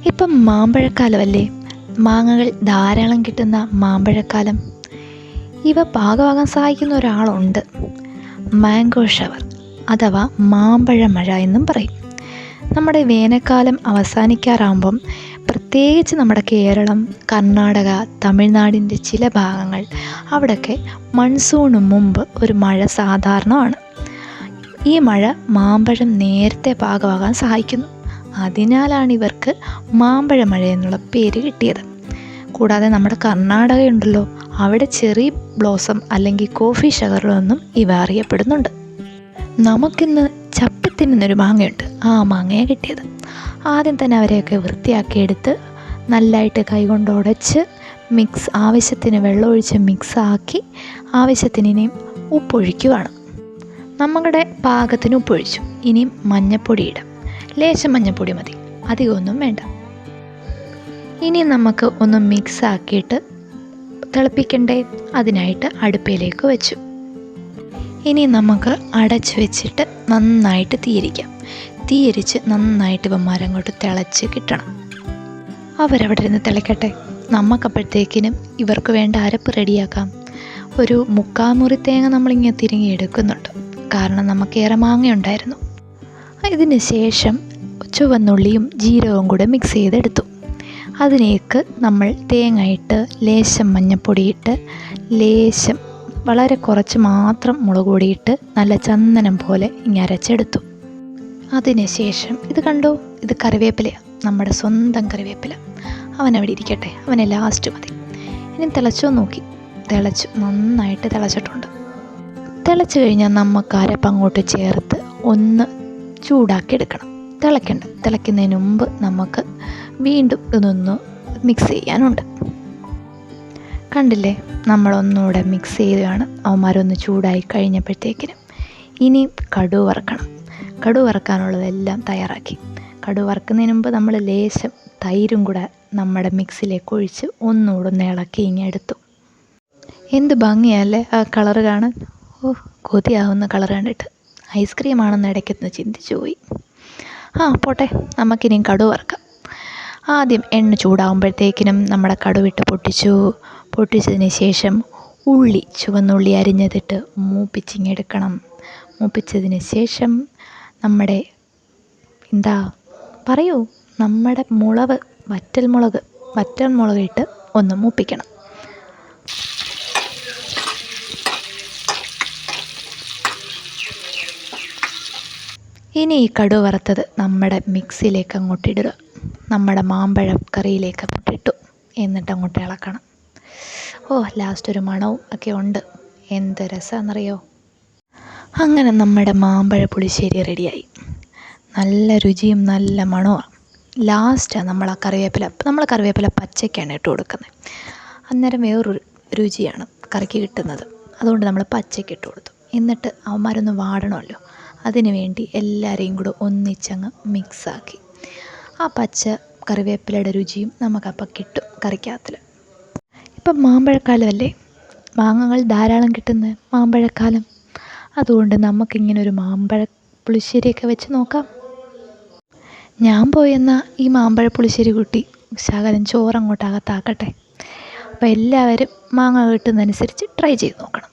ഇപ്പം മാമ്പഴക്കാലമല്ലേ, മാങ്ങകൾ ധാരാളം കിട്ടുന്ന മാമ്പഴക്കാലം. ഇവ പാകമാകാൻ സഹായിക്കുന്ന ഒരാളുണ്ട്, മാംഗോ ഷവർ അഥവാ മാമ്പഴ മഴ എന്നും പറയും. നമ്മുടെ വേനൽക്കാലം അവസാനിക്കാറാകുമ്പം പ്രത്യേകിച്ച് നമ്മുടെ കേരളം, കർണാടക, തമിഴ്നാടിൻ്റെ ചില ഭാഗങ്ങൾ, അവിടെയൊക്കെ മൺസൂണിന് മുമ്പ് ഒരു മഴ സാധാരണമാണ്. ഈ മഴ മാമ്പഴം നേരത്തെ പാകമാകാൻ സഹായിക്കുന്നു. അതിനാലാണ് ഇവർക്ക് മാമ്പഴ മഴ എന്നുള്ള പേര് കിട്ടിയത്. കൂടാതെ നമ്മുടെ കർണാടകയുണ്ടല്ലോ, അവിടെ ചെറി ബ്ലോസം അല്ലെങ്കിൽ കോഫി ഷവറിലൊന്നും ഇവ അറിയപ്പെടുന്നുണ്ട്. നമുക്കിന്ന് ചപ്പിത്തിന്നൊരു മാങ്ങയുണ്ട്, ആ മാങ്ങയെ കിട്ടിയത്. ആദ്യം തന്നെ അവരെയൊക്കെ വൃത്തിയാക്കിയെടുത്ത് നല്ലതായിട്ട് കൈകൊണ്ട് ഉടച്ച് ആവശ്യത്തിന് വെള്ളമൊഴിച്ച് മിക്സാക്കി ആവശ്യത്തിന് ഇനിയും ഉപ്പൊഴിക്കുകയാണ്. നമ്മുടെ പാകത്തിന് ഉപ്പൊഴിച്ചു. ഇനിയും മഞ്ഞൾപ്പൊടി ഇടാം. ലേശം മഞ്ഞൾപ്പൊടി മതി, അധികമൊന്നും വേണ്ട. ഇനി നമുക്ക് ഒന്ന് മിക്സാക്കിയിട്ട് തിളപ്പിക്കണ്ടേ, അതിനായിട്ട് അടുപ്പിലേക്ക് വെച്ചു. ഇനി നമുക്ക് അടച്ചു വെച്ചിട്ട് നന്നായിട്ട് തീയരിച്ച് നന്നായിട്ട് ഇവന്മാർ അങ്ങോട്ട് തിളച്ച് കിട്ടണം. അവരവിടെ ഇരുന്ന് തിളക്കട്ടെ. നമുക്കപ്പോഴത്തേക്കിനും ഇവർക്ക് വേണ്ട അരപ്പ് റെഡിയാക്കാം. ഒരു 3/4 മുറി തേങ്ങ നമ്മളിങ്ങനെ തിരിങ്ങി എടുക്കുന്നുണ്ട്, കാരണം നമുക്കേറെ മാങ്ങ ഉണ്ടായിരുന്നു. ഇതിന് ശേഷം ചുവന്നുള്ളിയും ജീരകവും കൂടെ മിക്സ് ചെയ്തെടുത്തു. അതിലേക്ക് നമ്മൾ തേങ്ങ ഇട്ട് ലേശം മഞ്ഞൾപ്പൊടിയിട്ട് ലേശം വളരെ കുറച്ച് മാത്രം മുളക് പൊടിയിട്ട് നല്ല ചന്ദനം പോലെ ഇങ്ങനെ അരച്ചെടുത്തു. അതിന് ശേഷം ഇത് കണ്ടോ, ഇത് കറിവേപ്പിലയാണ്, നമ്മുടെ സ്വന്തം കറിവേപ്പില. അവനവിടെ ഇരിക്കട്ടെ, അവനെ ലാസ്റ്റ് മതി. ഇനി തിളച്ചോ നോക്കി. നന്നായിട്ട് തിളച്ചിട്ടുണ്ട്. തിളച്ച് കഴിഞ്ഞാൽ നമുക്ക് അരപ്പ് അങ്ങോട്ട് ചേർത്ത് ഒന്ന് ചൂടാക്കി എടുക്കണം. തിളയ്ക്കുന്നതിന് മുമ്പ് നമുക്ക് വീണ്ടും ഇതൊന്ന് മിക്സ് ചെയ്യാനുണ്ട്. കണ്ടില്ലേ, നമ്മളൊന്നുകൂടെ മിക്സ് ചെയ്യുകയാണ്. അവന്മാരൊന്ന് ചൂടായി കഴിഞ്ഞപ്പോഴത്തേക്കിനും ഇനി കടുക് വറുക്കണം. കടുക് വറുക്കാനുള്ളതെല്ലാം തയ്യാറാക്കി. കടുക് വറുക്കുന്നതിന് മുമ്പ് നമ്മൾ ലേശം തൈരും കൂടെ നമ്മുടെ മിക്സിയിലേക്ക് ഒഴിച്ച് ഒന്നുകൂടെ ഒന്ന് ഇളക്കി ഇങ്ങനെ എടുത്തു. എന്ത് ഭംഗിയല്ലേ ആ കളറ് കാണാൻ. കൊതിയാവുന്ന കളർ കണ്ടിട്ട്. ഐസ്ക്രീമാണെന്ന് ഇടയ്ക്കൊന്ന് ചിന്തിച്ചു പോയി. പോട്ടെ, നമുക്കിനിയും കടുക് വറുക്കാം. ആദ്യം എണ്ണ ചൂടാകുമ്പോഴത്തേക്കിനും നമ്മുടെ കടുവിട്ട് പൊട്ടിച്ചതിന് ശേഷം ചുവന്നുള്ളി അരിഞ്ഞതിട്ട് മൂപ്പിച്ചിങ്ങെടുക്കണം. മൂപ്പിച്ചതിന് ശേഷം നമ്മുടെ നമ്മുടെ വറ്റൽമുളക് ഇട്ട് ഒന്ന് മൂപ്പിക്കണം. ഇനി ഈ കടുക് വറുത്തത് നമ്മുടെ മിക്സിയിലേക്ക് അങ്ങോട്ട് ഇടുക. നമ്മുടെ മാമ്പഴ കറിയിലേക്ക് അങ്ങോട്ട് ഇട്ടു. എന്നിട്ട് അങ്ങോട്ട് ഇളക്കണം. ലാസ്റ്റ് ഒരു മണവും ഒക്കെ ഉണ്ട്. എന്ത് രസമാണെന്നറിയോ. അങ്ങനെ നമ്മുടെ മാമ്പഴ പുളിശ്ശേരി റെഡിയായി. നല്ല രുചിയും നല്ല മണവുമാണ്. ലാസ്റ്റാണ് നമ്മൾ കറിവേപ്പില പച്ചയ്ക്കാണ് ഇട്ട് കൊടുക്കുന്നത്. അന്നേരം വേറൊരു രുചിയാണ് കറിക്ക് കിട്ടുന്നത്. അതുകൊണ്ട് നമ്മൾ പച്ചയ്ക്ക് ഇട്ട് കൊടുത്തു. എന്നിട്ട് അവന്മാരൊന്ന് വാടണമല്ലോ, അതിന് വേണ്ടി എല്ലാവരെയും കൂടെ ഒന്നിച്ചങ്ങ് മിക്സാക്കി. ആ പച്ച കറിവേപ്പിലയുടെ രുചിയും നമുക്കപ്പം കിട്ടും കറിക്കകത്തിൽ. ഇപ്പം മാമ്പഴക്കാലമല്ലേ, മാങ്ങകൾ ധാരാളം കിട്ടുന്ന മാമ്പഴക്കാലം. അതുകൊണ്ട് നമുക്കിങ്ങനൊരു മാമ്പഴ പുളിശ്ശേരിയൊക്കെ വെച്ച് നോക്കാം. ഞാൻ പോയെന്നാൽ ഈ മാമ്പഴ പുളിശ്ശേരി കൂട്ടി ശകലം ചോറങ്ങോട്ട് അകത്താക്കട്ടെ. അപ്പോൾ എല്ലാവരും മാങ്ങ കിട്ടുന്നതനുസരിച്ച് ട്രൈ ചെയ്ത് നോക്കണം.